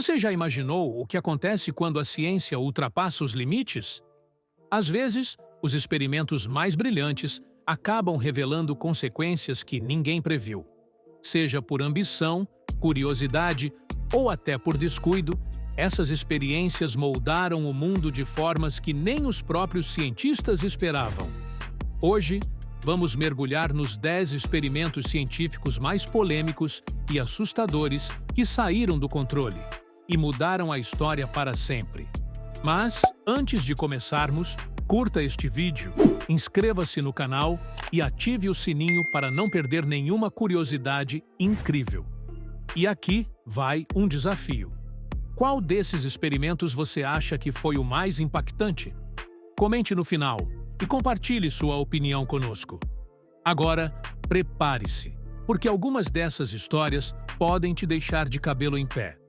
Você já imaginou o que acontece quando a ciência ultrapassa os limites? Às vezes, os experimentos mais brilhantes acabam revelando consequências que ninguém previu. Seja por ambição, curiosidade ou até por descuido, essas experiências moldaram o mundo de formas que nem os próprios cientistas esperavam. Hoje, vamos mergulhar nos 10 experimentos científicos mais polêmicos e assustadores que saíram do controle e mudaram a história para sempre. Mas, antes de começarmos, curta este vídeo, inscreva-se no canal e ative o sininho para não perder nenhuma curiosidade incrível. E aqui vai um desafio. Qual desses experimentos você acha que foi o mais impactante? Comente no final e compartilhe sua opinião conosco. Agora, prepare-se, porque algumas dessas histórias podem te deixar de cabelo em pé.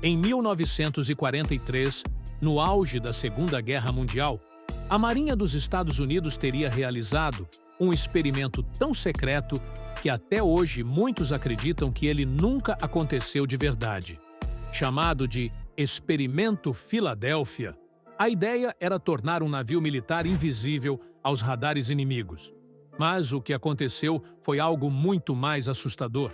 Em 1943, no auge da Segunda Guerra Mundial, a Marinha dos Estados Unidos teria realizado um experimento tão secreto que até hoje muitos acreditam que ele nunca aconteceu de verdade. Chamado de Experimento Filadélfia, a ideia era tornar um navio militar invisível aos radares inimigos. Mas o que aconteceu foi algo muito mais assustador.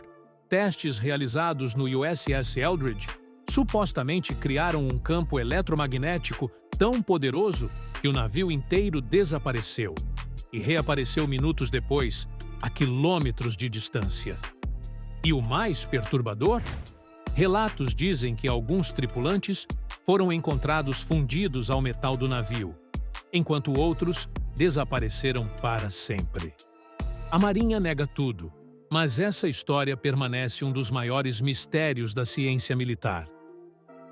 Testes realizados no USS Eldridge supostamente criaram um campo eletromagnético tão poderoso que o navio inteiro desapareceu e reapareceu minutos depois, a quilômetros de distância. E o mais perturbador? Relatos dizem que alguns tripulantes foram encontrados fundidos ao metal do navio, enquanto outros desapareceram para sempre. A Marinha nega tudo, mas essa história permanece um dos maiores mistérios da ciência militar.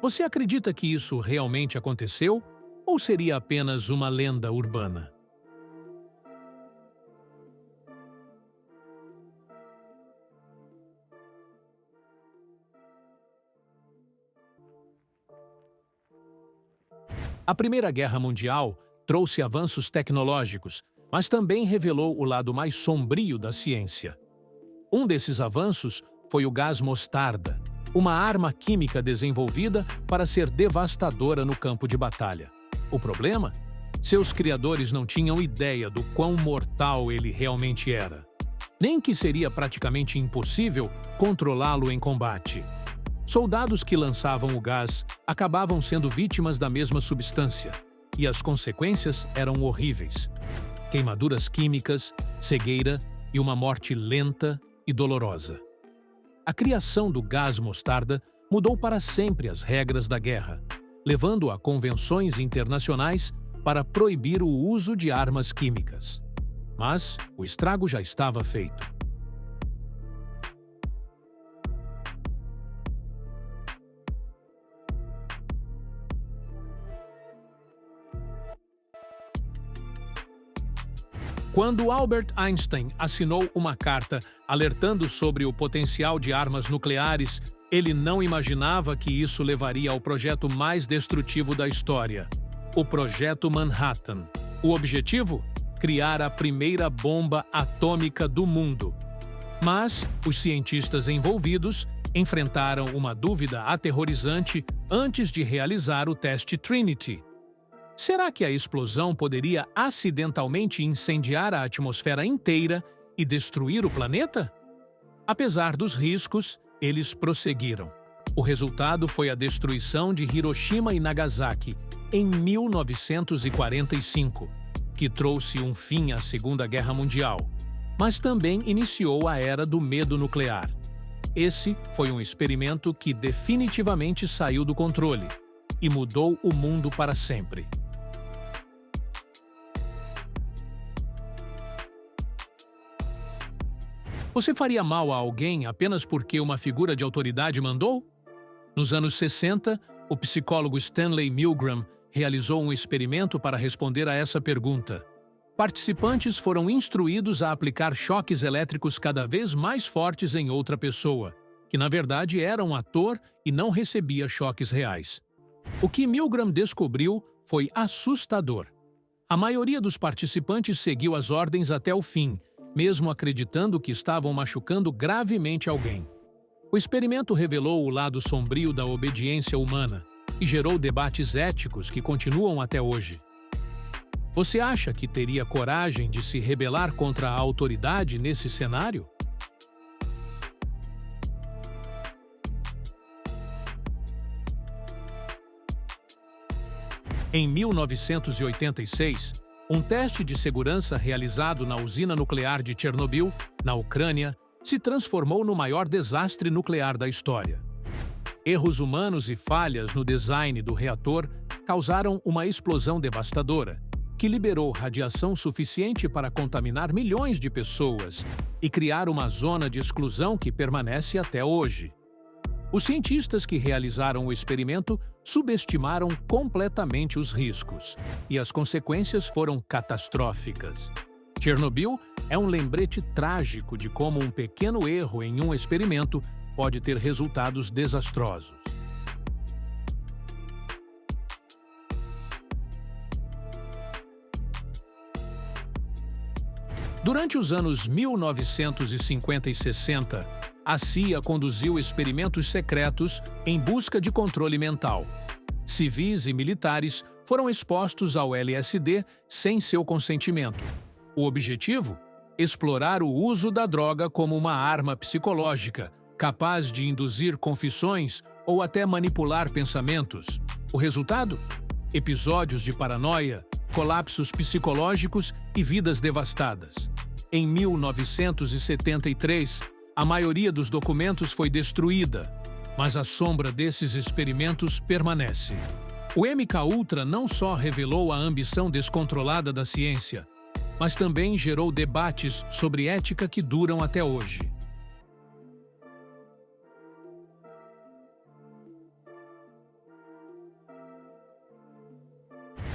Você acredita que isso realmente aconteceu ou seria apenas uma lenda urbana? A Primeira Guerra Mundial trouxe avanços tecnológicos, mas também revelou o lado mais sombrio da ciência. Um desses avanços foi o gás mostarda, uma arma química desenvolvida para ser devastadora no campo de batalha. O problema? Seus criadores não tinham ideia do quão mortal ele realmente era. Nem que seria praticamente impossível controlá-lo em combate. Soldados que lançavam o gás acabavam sendo vítimas da mesma substância, e as consequências eram horríveis. Queimaduras químicas, cegueira e uma morte lenta e dolorosa. A criação do gás mostarda mudou para sempre as regras da guerra, levando a convenções internacionais para proibir o uso de armas químicas. Mas o estrago já estava feito. Quando Albert Einstein assinou uma carta alertando sobre o potencial de armas nucleares, ele não imaginava que isso levaria ao projeto mais destrutivo da história, o Projeto Manhattan. O objetivo? Criar a primeira bomba atômica do mundo. Mas os cientistas envolvidos enfrentaram uma dúvida aterrorizante antes de realizar o teste Trinity. Será que a explosão poderia acidentalmente incendiar a atmosfera inteira e destruir o planeta? Apesar dos riscos, eles prosseguiram. O resultado foi a destruição de Hiroshima e Nagasaki em 1945, que trouxe um fim à Segunda Guerra Mundial, mas também iniciou a era do medo nuclear. Esse foi um experimento que definitivamente saiu do controle e mudou o mundo para sempre. Você faria mal a alguém apenas porque uma figura de autoridade mandou? Nos anos 60, o psicólogo Stanley Milgram realizou um experimento para responder a essa pergunta. Participantes foram instruídos a aplicar choques elétricos cada vez mais fortes em outra pessoa, que na verdade era um ator e não recebia choques reais. O que Milgram descobriu foi assustador. A maioria dos participantes seguiu as ordens até o fim, mesmo acreditando que estavam machucando gravemente alguém. O experimento revelou o lado sombrio da obediência humana e gerou debates éticos que continuam até hoje. Você acha que teria coragem de se rebelar contra a autoridade nesse cenário? Em 1986, um teste de segurança realizado na usina nuclear de Chernobyl, na Ucrânia, se transformou no maior desastre nuclear da história. Erros humanos e falhas no design do reator causaram uma explosão devastadora, que liberou radiação suficiente para contaminar milhões de pessoas e criar uma zona de exclusão que permanece até hoje. Os cientistas que realizaram o experimento subestimaram completamente os riscos, e as consequências foram catastróficas. Chernobyl é um lembrete trágico de como um pequeno erro em um experimento pode ter resultados desastrosos. Durante os anos 1950 e 60, a CIA conduziu experimentos secretos em busca de controle mental. Civis e militares foram expostos ao LSD sem seu consentimento. O objetivo? Explorar o uso da droga como uma arma psicológica, capaz de induzir confissões ou até manipular pensamentos. O resultado? Episódios de paranoia, colapsos psicológicos e vidas devastadas. Em 1973, a maioria dos documentos foi destruída, mas a sombra desses experimentos permanece. O MKUltra não só revelou a ambição descontrolada da ciência, mas também gerou debates sobre ética que duram até hoje.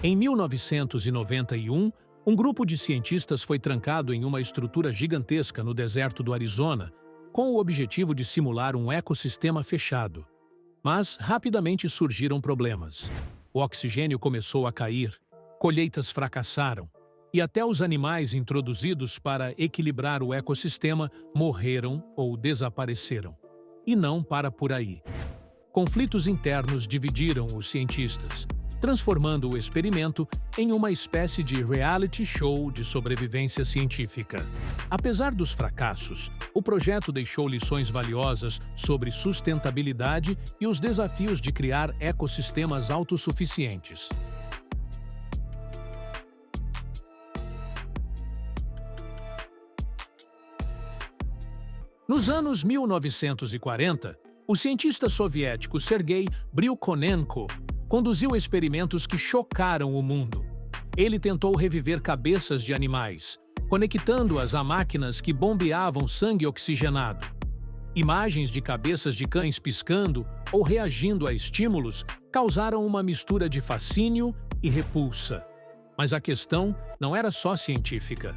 Em 1991, um grupo de cientistas foi trancado em uma estrutura gigantesca no deserto do Arizona, com o objetivo de simular um ecossistema fechado. Mas rapidamente surgiram problemas. O oxigênio começou a cair, colheitas fracassaram, e até os animais introduzidos para equilibrar o ecossistema morreram ou desapareceram. E não para por aí. Conflitos internos dividiram os cientistas, transformando o experimento em uma espécie de reality show de sobrevivência científica. Apesar dos fracassos, o projeto deixou lições valiosas sobre sustentabilidade e os desafios de criar ecossistemas autossuficientes. Nos anos 1940, o cientista soviético Sergei Bryukhanenko conduziu experimentos que chocaram o mundo. Ele tentou reviver cabeças de animais, conectando-as a máquinas que bombeavam sangue oxigenado. Imagens de cabeças de cães piscando ou reagindo a estímulos causaram uma mistura de fascínio e repulsa. Mas a questão não era só científica.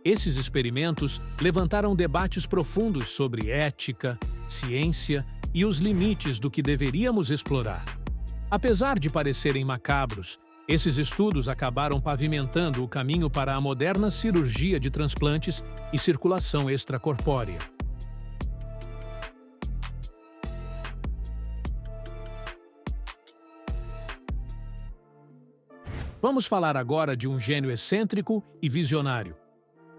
Esses experimentos levantaram debates profundos sobre ética, ciência e os limites do que deveríamos explorar. Apesar de parecerem macabros, esses estudos acabaram pavimentando o caminho para a moderna cirurgia de transplantes e circulação extracorpórea. Vamos falar agora de um gênio excêntrico e visionário,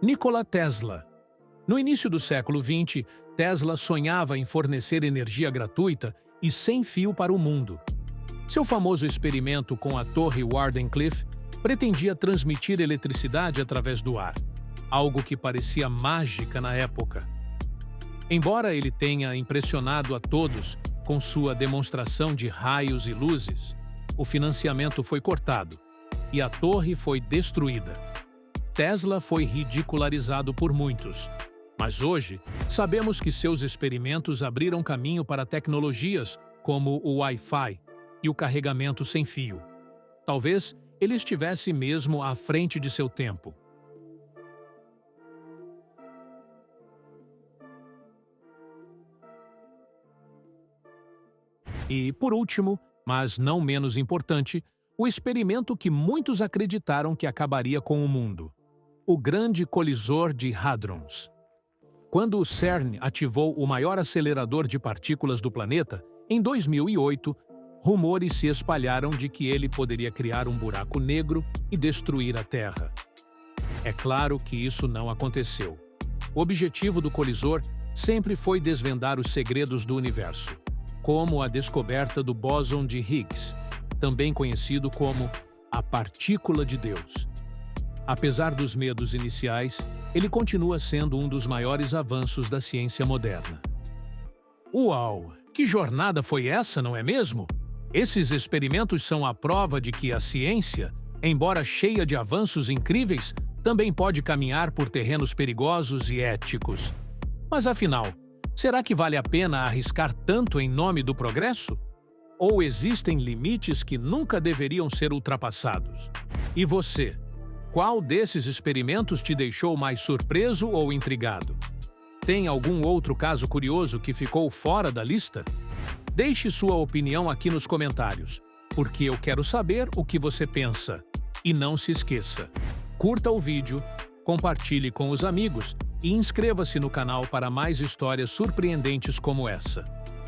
Nikola Tesla. No início do século XX, Tesla sonhava em fornecer energia gratuita e sem fio para o mundo. Seu famoso experimento com a Torre Wardenclyffe pretendia transmitir eletricidade através do ar, algo que parecia mágica na época. Embora ele tenha impressionado a todos com sua demonstração de raios e luzes, o financiamento foi cortado e a torre foi destruída. Tesla foi ridicularizado por muitos, mas hoje sabemos que seus experimentos abriram caminho para tecnologias como o Wi-Fi e o carregamento sem fio. Talvez ele estivesse mesmo à frente de seu tempo. E, por último, mas não menos importante, o experimento que muitos acreditaram que acabaria com o mundo: o Grande Colisor de Hadrons. Quando o CERN ativou o maior acelerador de partículas do planeta, em 2008, rumores se espalharam de que ele poderia criar um buraco negro e destruir a Terra. É claro que isso não aconteceu. O objetivo do colisor sempre foi desvendar os segredos do universo, como a descoberta do bóson de Higgs, também conhecido como a partícula de Deus. Apesar dos medos iniciais, ele continua sendo um dos maiores avanços da ciência moderna. Uau! Que jornada foi essa, não é mesmo? Esses experimentos são a prova de que a ciência, embora cheia de avanços incríveis, também pode caminhar por terrenos perigosos e éticos. Mas afinal, será que vale a pena arriscar tanto em nome do progresso? Ou existem limites que nunca deveriam ser ultrapassados? E você? Qual desses experimentos te deixou mais surpreso ou intrigado? Tem algum outro caso curioso que ficou fora da lista? Deixe sua opinião aqui nos comentários, porque eu quero saber o que você pensa. E não se esqueça, curta o vídeo, compartilhe com os amigos e inscreva-se no canal para mais histórias surpreendentes como essa.